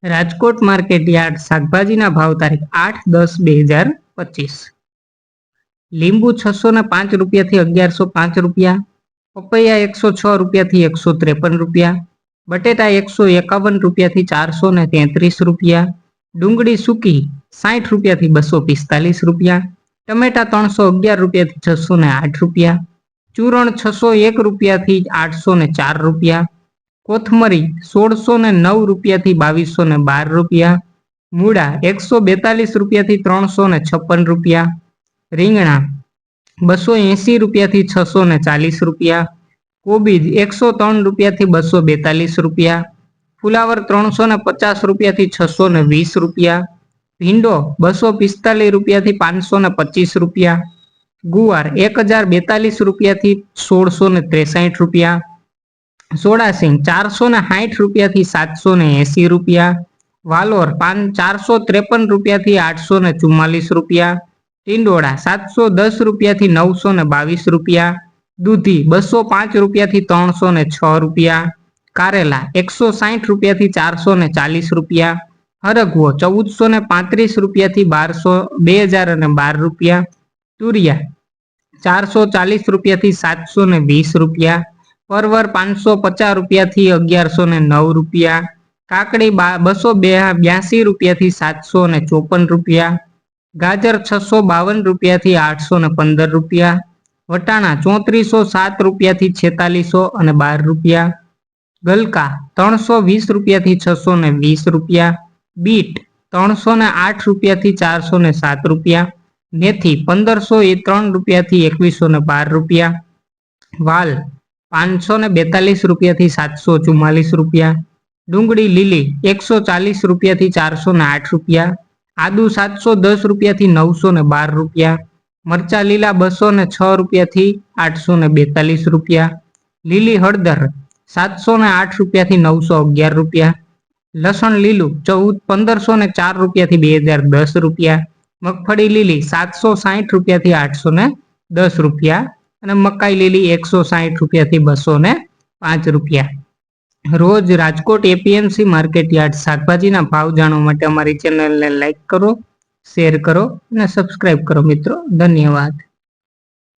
Rajkot market yard શાકભાજીના ભાવ તારીખ 8/10/2025। લીંબુ 605 રૂપિયાથી 1105 રૂપિયા, પપૈયા 106 રૂપિયાથી 153 રૂપિયા, બટેટા 151 રૂપિયાથી 433 રૂપિયા, ડુંગળી સૂકી 60 રૂપિયાથી 245 રૂપિયા, ટમેટા 311 રૂપિયાથી 608 રૂપિયા, ચૂરણ 601 રૂપિયાથી 804 રૂપિયા, કોથમરી 1609 રૂપિયાથી 2212 રૂપિયા, મૂળા 142 રૂપિયાથી 356 રૂપિયા, રીંગણા 280 રૂપિયાથી 640 રૂપિયા, કોબીજ 103 રૂપિયાથી 242 રૂપિયા, ફુલાવર 350 રૂપિયાથી 620 રૂપિયા, ભીંડો 245 રૂપિયાથી 525 રૂપિયા, ગુવાર 1042 રૂપિયાથી 1663 રૂપિયા, સોડાસિંગ 460 રૂપિયાથી 780 રૂપિયા, વાલોર 453 રૂપિયાથી 844 રૂપિયા, ટીંડોળા 710 રૂપિયાથી 922 રૂપિયા, દૂધી 205 રૂપિયાથી 306 રૂપિયા, કારેલા 160 રૂપિયાથી 440 રૂપિયા, હરગવો 1435 રૂપિયાથી 2012 રૂપિયા, તુરિયા 440 રૂપિયાથી 720 રૂપિયા, પરવર 550 રૂપિયાથી 1109 રૂપિયા, કાકડી 282 રૂપિયાથી 754 રૂપિયા, ગાજર 652 રૂપિયાથી 815 રૂપિયા, વટાણા 3407 રૂપિયાથી 4612 રૂપિયા, ગલકા 320 રૂપિયાથી 620 રૂપિયા, બીટ 308 રૂપિયાથી 407 રૂપિયા, મેથી 1503 રૂપિયાથી 2112 રૂપિયા, વાલ 542 રૂપિયાથી 744 રૂપિયા, ડુંગળી લીલી 140 રૂપિયાથી 408 રૂપિયા, આદુ 710 રૂપિયાથી 912 રૂપિયા, મરચા લીલા 206 રૂપિયાથી 842 રૂપિયા, લીલી હળદર 708 રૂપિયાથી 911 રૂપિયા, લસણ લીલું 1504 રૂપિયાથી 2010 રૂપિયા, મગફળી લીલી 760 રૂપિયાથી 810 રૂપિયા અને મકાઈ લીલી 160 રૂપિયાથી 205 રૂપિયા। રોજ રાજકોટ એપીએમસી માર્કેટ યાર્ડ શાકભાજીના ભાવ જાણવા માટે અમારી ચેનલને લાઈક કરો, શેર કરો અને સબસ્ક્રાઈબ કરો મિત્રો। ધન્યવાદ।